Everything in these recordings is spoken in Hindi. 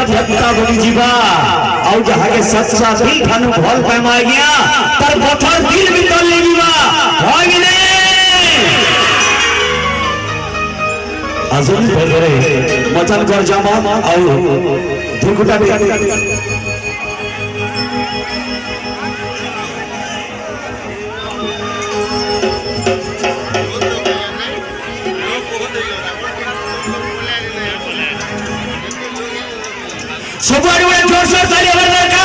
हजार भक्ता बनी जीवा और जहाँ के सच्चा दिल थानु भल पैमा गया तर बथर दिल भी तल ले जीवा होगी ने आजम पहले मचन कर जामा और धुकुटा भी सुबह में जोर से ताली बजाने का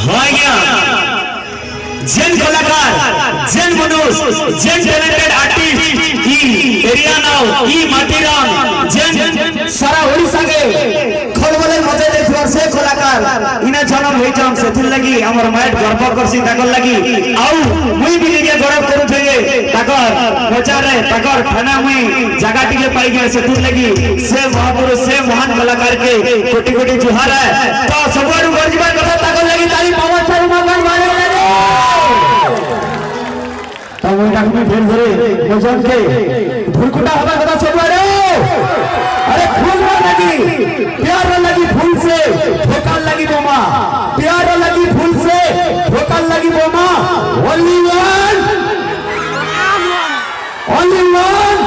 हो गया जन कलाकार जन मनुष्य जन टैलेंटेड आर्टिस्ट ई एरिया नाउ ई माटीराम जन सारा ओडिसा के खलबले मजे देखवार से कलाकार इना जन्म होई जाम से थिल लगी हमर माइट गर्व करसी ताकर लगी आउ मुई भी निगे गौरव करू छे ताकर प्रचार रे ताकर थाना मुई जगह टिके पाई गए से थिल लगी से महापुरुष से महान कलाकार के कोटि कोटि जुहार है तो सबोरु गरजबा कथा ताकर लगी ताली पावन चारू मगन मारे लगे तब वो डाक में फिर धरे मजन के धुरकुटा हवा कथा सबोरु अरे फूल लगी प्यार लगी फूल से धोखा लगी बोमा प्यार लगी फूल से धोखा लगी बोमा only one only one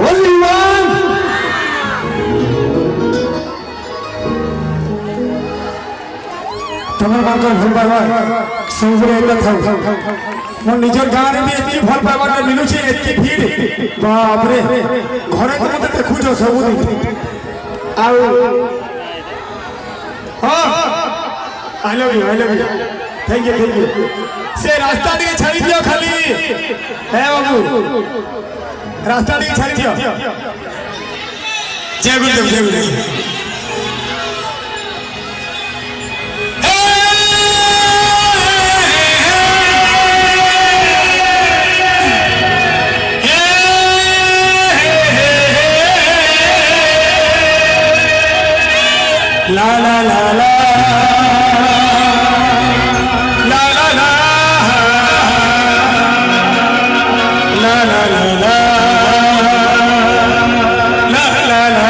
only one तमर बाकर भल पावा समझरे एक था मोर निजर गाँव में भी एतकी भल पावा ने मिलु छे एतकी भीड़ बाप रे घरे तो मते देखु जो सब दिन आउ हां I love you thank you से रास्ता दिए छाड़ी दियो खाली है बाबू रास्ता दिए छाड़ी दियो जय गुरुदेव ला ला ला ला ला ला ला ला ला ला ला ला ला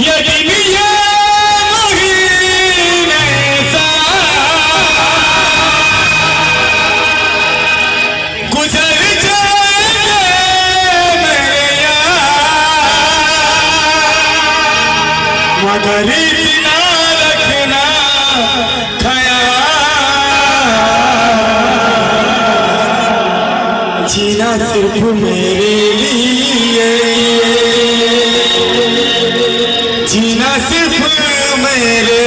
यदि ये महीने सा गुजर मगर इतना रखना ख्याल जीना सिर्फ मेरे लिए जीना सिर्फ मेरे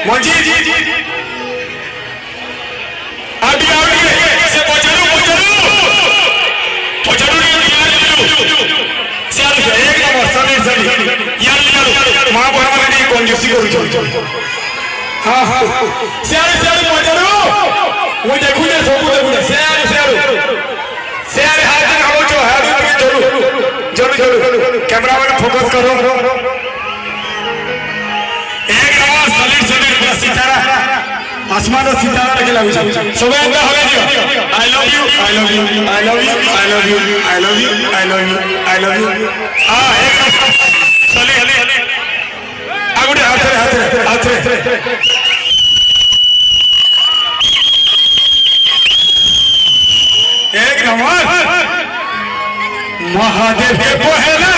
मंजी आड़ी से बचरू से एक नंबर सनी यार मां बहन ने कंजूसी करू हां हां से बचरू वो देखु जे सब देखु से हाथ हम जो है जरूर कैमरा में फोकस करो सितारा आसमान और सितारा लगे लागू सब एंदा होले दियो I love you I love you I love you I love you I love you I love you I love you हां एक चले हले आगुडे हाथ एक नंबर महादेव के पहला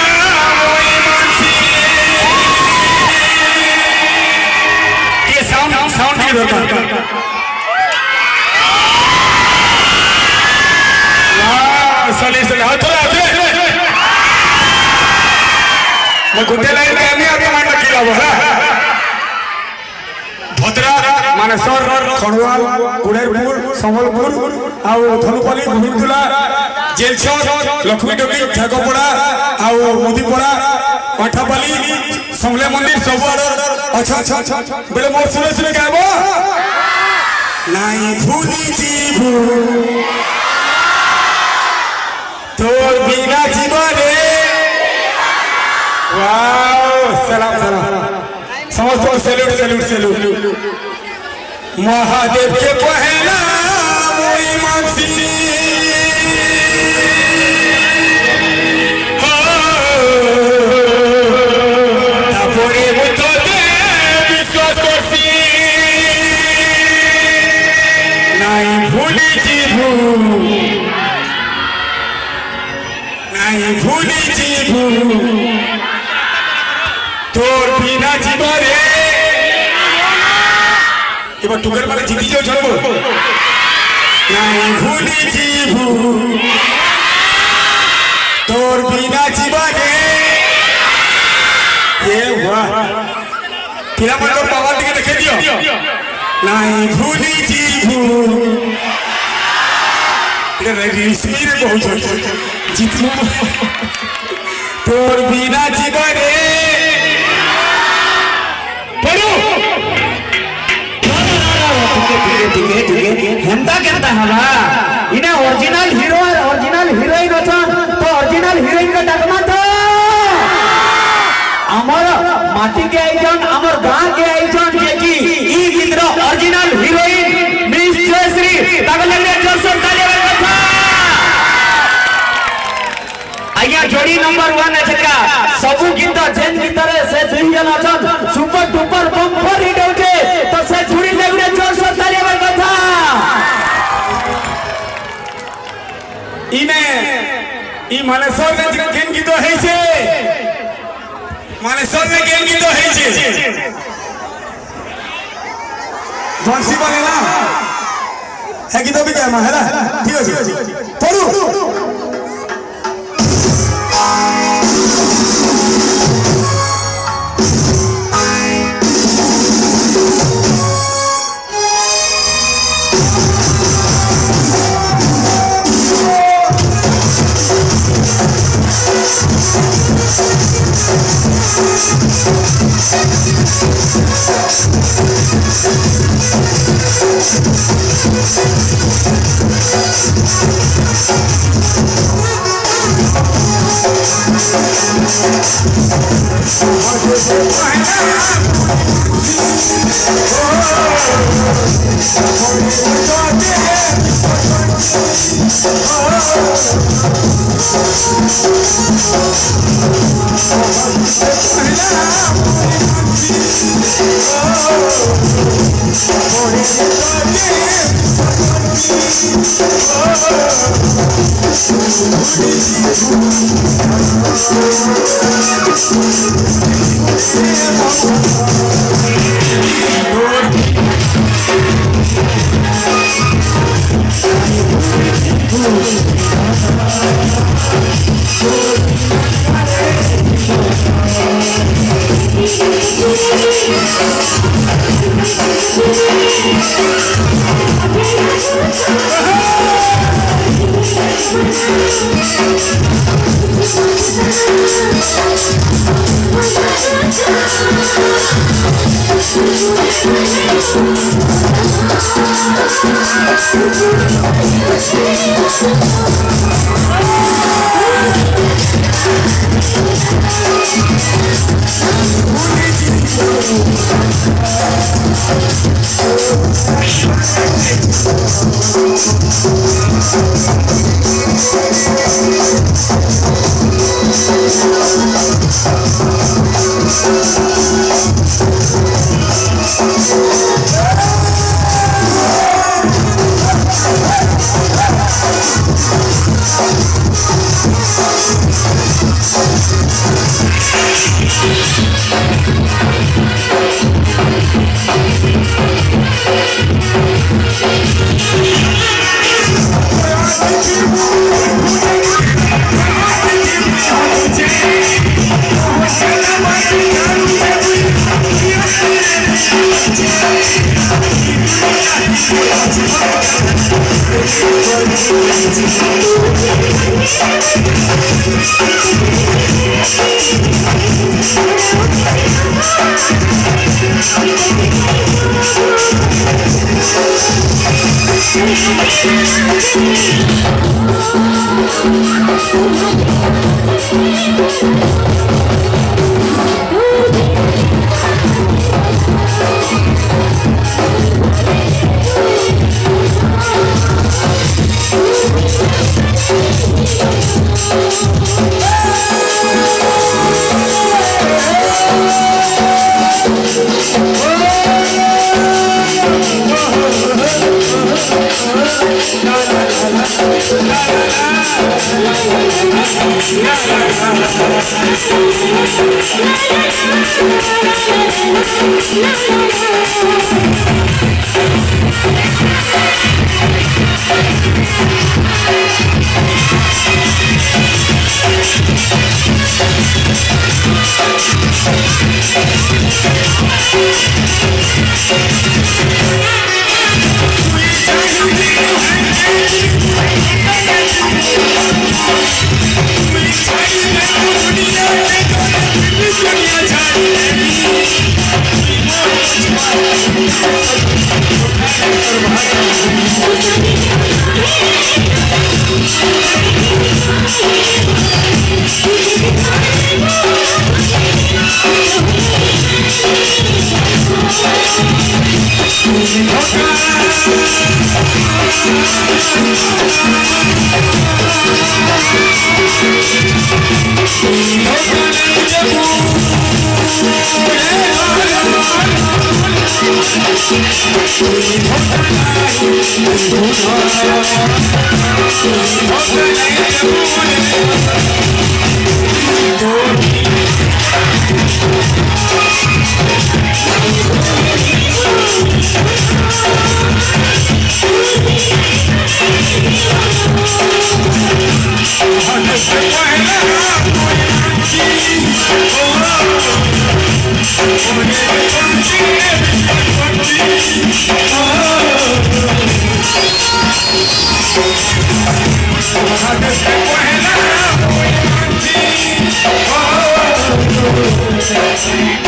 साउंड की दरकार चले हाथ मैं गुटे लाइन में नहीं आपको मान रखी भद्रा मानेश्वर खंडवाल कुड़ेरपुर संबलपुर आउ धनुपल्ली भूमितुला जेलछर लक्ष्मी डोकी झागपड़ा आउ मुदीपड़ा कंठापाली समले मंदिर सब अच्छा बेले मोर सुने गायबो नाई भूली जीवो तोर बिना जीवने सलाम सलाम समस्त सैल्यूट सैल्यूट सैल्यूट महादेव के पहला मोई मानसी तापरे मुतते विश्वास करसी নাই ভুলি জীবু নাই ভুলি জীবু তোর বিনা জীবনে এবার টুকের মানে জিতি যাও চলবো নাই ভুলি জীবু তোর বিনা জীবনে এ বাহ পিরামল তোর বাবার দিকে দেখে দিও নাই ভুলি জীবু এটা ঋষিরে বহু জিতলু তোর বিনা জীবনে पढ़ो हेंता केंता हला इने ओरिजिनल हीरो ओरिजिनल हीरोइन अछन तो ओरिजिनल हीरोइन का डाकमा तो हमर माटी के आइजन हमर गांव के आइजन जे की ई गीतर ओरिजिनल हीरोइन मिस जयश्री ताके लगले जोरसोर ताली बजाओ कथा आया जोड़ी नंबर 1 है छका सबु गीत जेन गीतरे से दुई जन अछन सुपर डुपर बम्पर हिट होचे तो से जोड़ी लगले जोरसोर ताली बजाओ कथा इने ई मानेसर ने केन गीत हेइछे मानेसर ने केन गीत हेइछे धनसी बने ना है गीत भी कहमा है ना ठीक है पढ़ू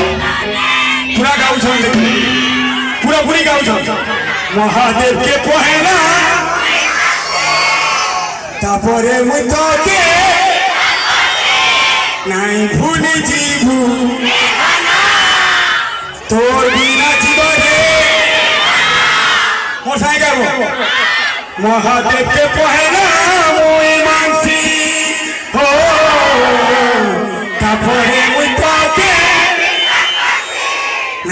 पूरा गाँव छोड़ पूरा पूरी गाँव छोड़ महादेव के पहला तापरे मुझे नहीं भूली जीवू तोर बिना जीवने मोसाई गाबो महादेव के पहला मोई मानसी हो तापरे मुझे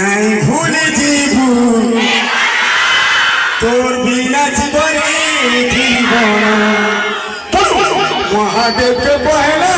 नहीं भूली जीवू तोर बिना जीवने जीवन महादेव के पहला